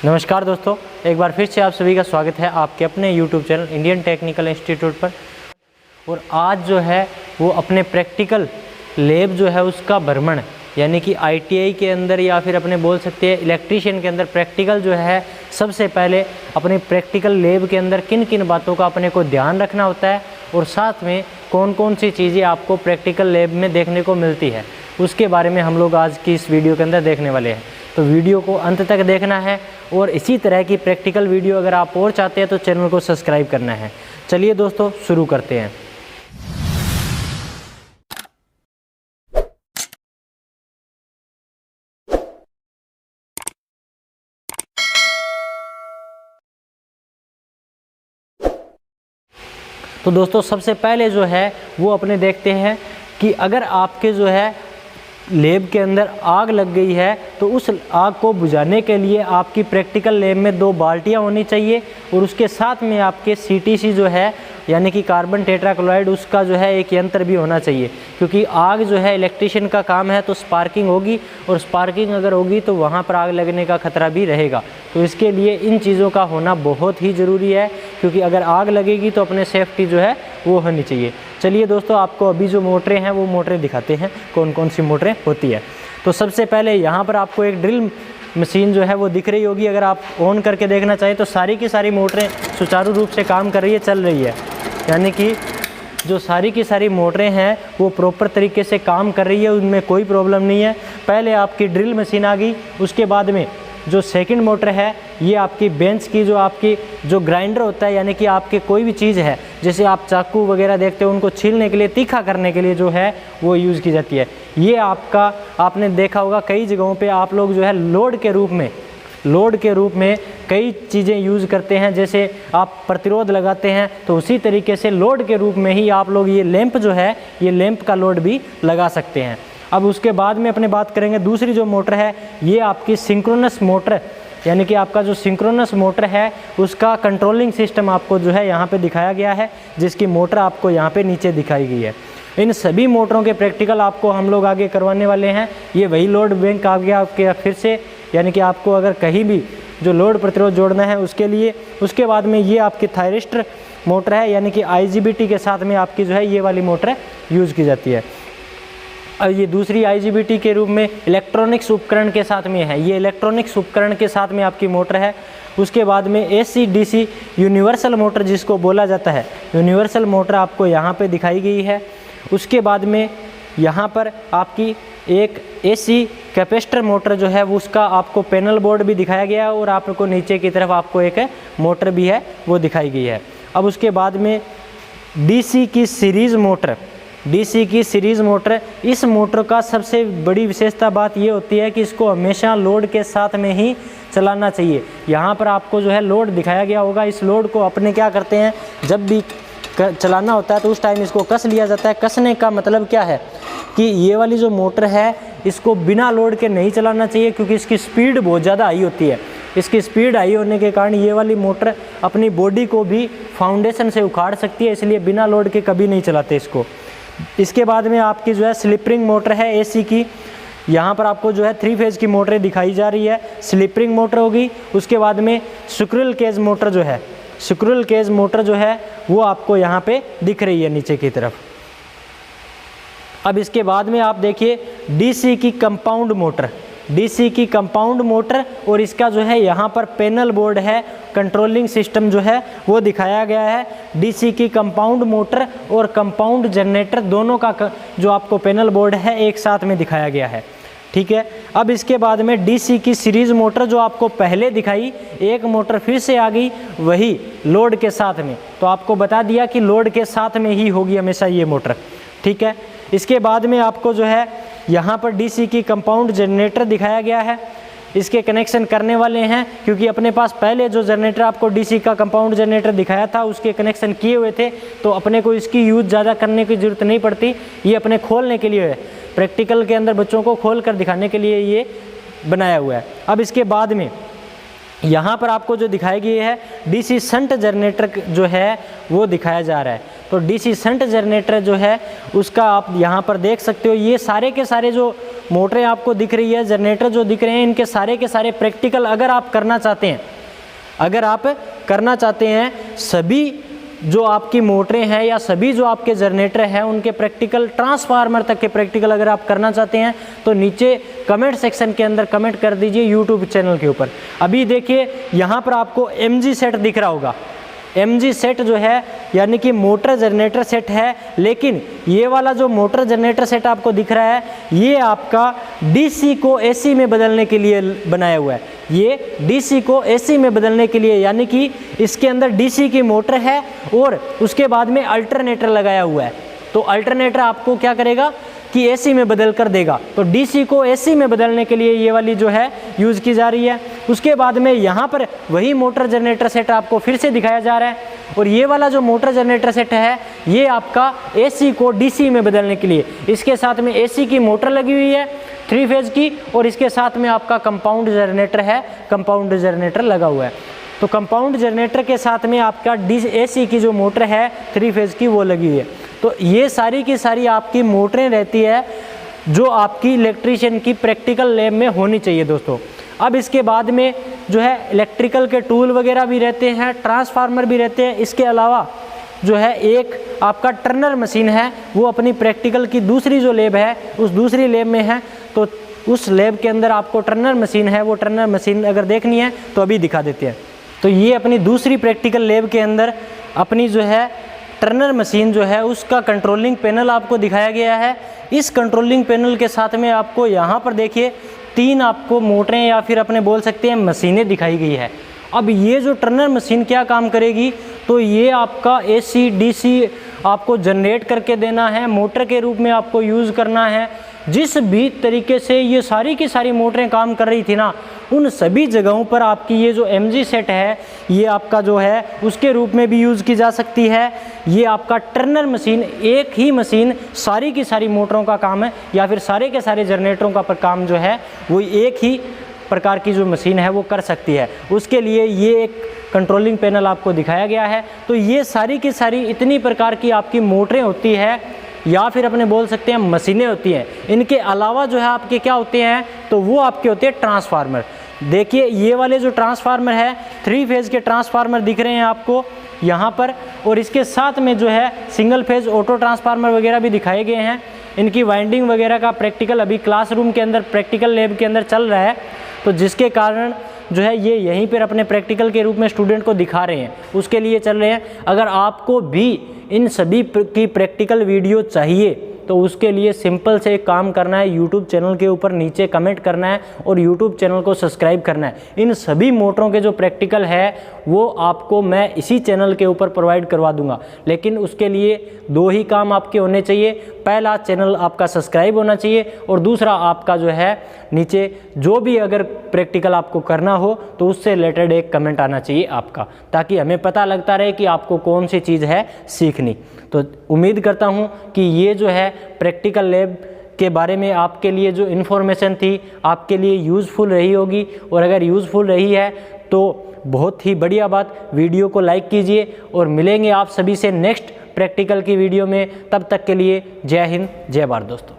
नमस्कार दोस्तों, एक बार फिर से आप सभी का स्वागत है आपके अपने YouTube channel Indian technical institute पर। और आज जो है वो अपने प्रैक्टिकल लैब जो है उसका भ्रमण, यानी कि ITI के अंदर या फिर अपने बोल सकते हैं इलेक्ट्रीशियन के अंदर प्रैक्टिकल जो है, सबसे पहले अपने प्रैक्टिकल लैब के अंदर किन किन बातों का अपने को ध्यान रखना होता है और साथ में कौन कौन सी चीज़ें आपको प्रैक्टिकल लैब में देखने को मिलती है, उसके बारे में हम लोग आज की इस वीडियो के अंदर देखने वाले हैं। तो वीडियो को अंत तक देखना है और इसी तरह की प्रैक्टिकल वीडियो अगर आप और चाहते हैं तो चैनल को सब्सक्राइब करना है। चलिए दोस्तों शुरू करते हैं। तो दोस्तों सबसे पहले जो है वो अपने देखते हैं कि अगर आपके जो है लैब के अंदर आग लग गई है तो उस आग को बुझाने के लिए आपकी प्रैक्टिकल लैब में 2 बाल्टियां होनी चाहिए और उसके साथ में आपके CTC जो है यानी कि कार्बन टेट्राक्लोराइड, उसका जो है एक यंत्र भी होना चाहिए, क्योंकि आग जो है इलेक्ट्रिशियन का काम है तो स्पार्किंग होगी और स्पार्किंग अगर होगी तो वहाँ पर आग लगने का खतरा भी रहेगा। तो इसके लिए इन चीज़ों का होना बहुत ही ज़रूरी है, क्योंकि अगर आग लगेगी तो अपने सेफ्टी जो है वो होनी चाहिए। चलिए दोस्तों, आपको अभी जो मोटरें हैं वो मोटरें दिखाते हैं कौन कौन सी मोटरें होती है। तो सबसे पहले यहाँ पर आपको एक ड्रिल मशीन जो है वो दिख रही होगी। अगर आप ऑन करके देखना चाहें तो सारी की सारी मोटरें सुचारू रूप से काम कर रही है, चल रही है, यानी कि जो सारी की सारी मोटरें हैं वो प्रॉपर तरीके से काम कर रही है, उनमें कोई प्रॉब्लम नहीं है। पहले आपकी ड्रिल मशीन आ गई, उसके बाद में जो सेकंड मोटर है ये आपकी बेंच की जो ग्राइंडर होता है, यानी कि आपके कोई भी चीज़ है जैसे आप चाकू वगैरह देखते हो उनको छीलने के लिए, तीखा करने के लिए जो है वो यूज़ की जाती है। ये आपने देखा होगा कई जगहों पे आप लोग जो है लोड के रूप में कई चीज़ें यूज़ करते हैं, जैसे आप प्रतिरोध लगाते हैं तो उसी तरीके से लोड के रूप में ही आप लोग ये लैंप जो है, ये लैंप का लोड भी लगा सकते हैं। अब उसके बाद में अपने बात करेंगे दूसरी जो मोटर है, ये आपकी सिंक्रोनस मोटर, यानी कि आपका जो सिंक्रोनस मोटर है उसका कंट्रोलिंग सिस्टम आपको जो है यहाँ पे दिखाया गया है, जिसकी मोटर आपको यहाँ पे नीचे दिखाई गई है। इन सभी मोटरों के प्रैक्टिकल आपको हम लोग आगे करवाने वाले हैं। ये वही लोड बैंक आ गया आपके फिर से, यानी कि आपको अगर कहीं भी जो लोड प्रतिरोध जोड़ना है उसके लिए। उसके बाद में ये आपकी थायरिस्टर मोटर है, यानी कि IGBT के साथ में आपकी जो है ये वाली मोटर यूज़ की जाती है। और ये दूसरी IGBT के रूप में इलेक्ट्रॉनिक्स उपकरण के साथ में है, ये इलेक्ट्रॉनिक्स उपकरण के साथ में आपकी मोटर है। उसके बाद में AC/DC यूनिवर्सल मोटर जिसको बोला जाता है, यूनिवर्सल मोटर आपको यहाँ पे दिखाई गई है। उसके बाद में यहाँ पर आपकी एक AC कैपेसिटर मोटर जो है वो उसका आपको पैनल बोर्ड भी दिखाया गया है और आपको नीचे की तरफ आपको एक मोटर भी है वो दिखाई गई है। अब उसके बाद में DC की सीरीज़ मोटर, इस मोटर का सबसे बड़ी विशेषता बात ये होती है कि इसको हमेशा लोड के साथ में ही चलाना चाहिए। यहाँ पर आपको जो है लोड दिखाया गया होगा, इस लोड को अपने क्या करते हैं, जब भी चलाना होता है तो उस टाइम इसको कस लिया जाता है। कसने का मतलब क्या है कि ये वाली जो मोटर है इसको बिना लोड के नहीं चलाना चाहिए, क्योंकि इसकी स्पीड बहुत ज़्यादा हाई होती है। इसकी स्पीड हाई होने के कारण ये वाली मोटर अपनी बॉडी को भी फाउंडेशन से उखाड़ सकती है, इसलिए बिना लोड के कभी नहीं चलाते इसको। इसके बाद में आपकी जो है स्लिप-रिंग मोटर है AC की, यहाँ पर आपको जो है 3 फेज़ की मोटरें दिखाई जा रही है, स्लिप-रिंग मोटर होगी। उसके बाद में स्क्विरल केज मोटर जो है वो आपको यहाँ पे दिख रही है नीचे की तरफ। अब इसके बाद में आप देखिए DC की कंपाउंड मोटर और इसका जो है यहाँ पर पैनल बोर्ड है, कंट्रोलिंग सिस्टम जो है वो दिखाया गया है। DC की कंपाउंड मोटर और कंपाउंड जनरेटर दोनों का जो आपको पैनल बोर्ड है एक साथ में दिखाया गया है, ठीक है। अब इसके बाद में DC की सीरीज़ मोटर जो आपको पहले दिखाई, एक मोटर फिर से आ गई वही लोड के साथ में, तो आपको बता दिया कि लोड के साथ में ही होगी हमेशा ये मोटर, ठीक है। इसके बाद में आपको जो है यहाँ पर DC की कंपाउंड जनरेटर दिखाया गया है, इसके कनेक्शन करने वाले हैं, क्योंकि अपने पास पहले जो जनरेटर आपको DC का कंपाउंड जनरेटर दिखाया था उसके कनेक्शन किए हुए थे, तो अपने को इसकी यूज़ ज़्यादा करने की ज़रूरत नहीं पड़ती। ये अपने खोलने के लिए है, प्रैक्टिकल के अंदर बच्चों को खोल कर दिखाने के लिए ये बनाया हुआ है। अब इसके बाद में यहाँ पर आपको जो दिखाई गई है DC शंट जनरेटर जो है वो दिखाया जा रहा है। तो DC शंट जनरेटर जो है उसका आप यहाँ पर देख सकते हो, ये सारे के सारे जो मोटरें आपको दिख रही है, जनरेटर जो दिख रहे हैं, इनके सारे के सारे प्रैक्टिकल अगर आप करना चाहते हैं, सभी जो आपकी मोटरें हैं या सभी जो आपके जनरेटर हैं उनके प्रैक्टिकल, ट्रांसफार्मर तक के प्रैक्टिकल अगर आप करना चाहते हैं तो नीचे कमेंट सेक्शन के अंदर कमेंट कर दीजिए यूट्यूब चैनल के ऊपर। अभी देखिए यहाँ पर आपको MG सेट दिख रहा होगा। MG सेट जो है यानी कि मोटर जनरेटर सेट है, लेकिन ये वाला जो मोटर जनरेटर सेट आपको दिख रहा है ये आपका DC को AC में बदलने के लिए बनाया हुआ है। ये DC को AC में बदलने के लिए, यानी कि इसके अंदर DC की मोटर है और उसके बाद में अल्टरनेटर लगाया हुआ है। तो अल्टरनेटर आपको क्या करेगा कि AC में बदल कर देगा। तो DC को AC में बदलने के लिए ये वाली जो है यूज़ की जा रही है। उसके बाद में यहाँ पर वही मोटर जनरेटर सेट आपको फिर से दिखाया जा रहा है, और ये वाला जो मोटर जनरेटर सेट है ये आपका AC को DC में बदलने के लिए, इसके साथ में AC की मोटर लगी हुई है 3 फेज़ की, और इसके साथ में आपका कंपाउंड जनरेटर है, कंपाउंड जनरेटर लगा हुआ है। तो कंपाउंड जनरेटर के साथ में आपका AC की जो मोटर है 3 फेज़ की वो लगी हुई है। तो ये सारी की सारी आपकी मोटरें रहती है जो आपकी इलेक्ट्रीशियन की प्रैक्टिकल लैब में होनी चाहिए दोस्तों। अब इसके बाद में जो है इलेक्ट्रिकल के टूल वगैरह भी रहते हैं, ट्रांसफार्मर भी रहते हैं। इसके अलावा जो है एक आपका टर्नर मशीन है, वो अपनी प्रैक्टिकल की दूसरी जो लैब है उस दूसरी लैब में है। तो उस लैब के अंदर आपको टर्नर मशीन है, वो टर्नर मशीन अगर देखनी है तो अभी दिखा देते हैं। तो ये अपनी दूसरी प्रैक्टिकल लैब के अंदर अपनी जो है टर्नर मशीन जो है उसका कंट्रोलिंग पैनल आपको दिखाया गया है। इस कंट्रोलिंग पैनल के साथ में आपको यहाँ पर देखिए 3 आपको मोटरें या फिर अपने बोल सकते हैं मशीनें दिखाई गई है। अब ये जो टर्नर मशीन क्या काम करेगी, तो ये आपका AC DC आपको जनरेट करके देना है, मोटर के रूप में आपको यूज़ करना है। जिस भी तरीके से ये सारी की सारी मोटरें काम कर रही थी ना, उन सभी जगहों पर आपकी ये जो MG सेट है ये आपका जो है उसके रूप में भी यूज़ की जा सकती है। ये आपका टर्नर मशीन, एक ही मशीन सारी की सारी मोटरों का काम है या फिर सारे के सारे जनरेटरों का काम जो है वो एक ही प्रकार की जो मशीन है वो कर सकती है। उसके लिए ये एक कंट्रोलिंग पैनल आपको दिखाया गया है। तो ये सारी की सारी इतनी प्रकार की आपकी मोटरें होती है या फिर अपने बोल सकते हैं मशीनें होती हैं। इनके अलावा जो है आपके क्या होते हैं, तो वो आपके होते हैं ट्रांसफार्मर। देखिए ये वाले जो ट्रांसफार्मर है 3 फेज़ के ट्रांसफार्मर दिख रहे हैं आपको यहाँ पर, और इसके साथ में जो है सिंगल फेज़ ऑटो ट्रांसफार्मर वगैरह भी दिखाए गए हैं। इनकी वाइंडिंग वगैरह का प्रैक्टिकल अभी क्लासरूम के अंदर प्रैक्टिकल लैब के अंदर चल रहा है, तो जिसके कारण जो है ये यहीं पर अपने प्रैक्टिकल के रूप में स्टूडेंट को दिखा रहे हैं, उसके लिए चल रहे हैं। अगर आपको भी इन सभी की प्रैक्टिकल वीडियो चाहिए तो उसके लिए सिंपल से एक काम करना है, यूट्यूब चैनल के ऊपर नीचे कमेंट करना है और यूट्यूब चैनल को सब्सक्राइब करना है। इन सभी मोटरों के जो प्रैक्टिकल है वो आपको मैं इसी चैनल के ऊपर प्रोवाइड करवा दूंगा, लेकिन उसके लिए 2 ही काम आपके होने चाहिए। पहला, चैनल आपका सब्सक्राइब होना चाहिए, और दूसरा आपका जो है नीचे जो भी अगर प्रैक्टिकल आपको करना हो तो उससे रिलेटेड एक कमेंट आना चाहिए आपका, ताकि हमें पता लगता रहे कि आपको कौन सी चीज़ है सीखनी। तो उम्मीद करता हूँ कि ये जो है प्रैक्टिकल लैब के बारे में आपके लिए जो इन्फॉर्मेशन थी आपके लिए यूज़फुल रही होगी, और अगर यूज़फुल रही है तो बहुत ही बढ़िया बात। वीडियो को लाइक कीजिए और मिलेंगे आप सभी से नेक्स्ट प्रैक्टिकल की वीडियो में। तब तक के लिए जय हिंद, जय भारत दोस्तों।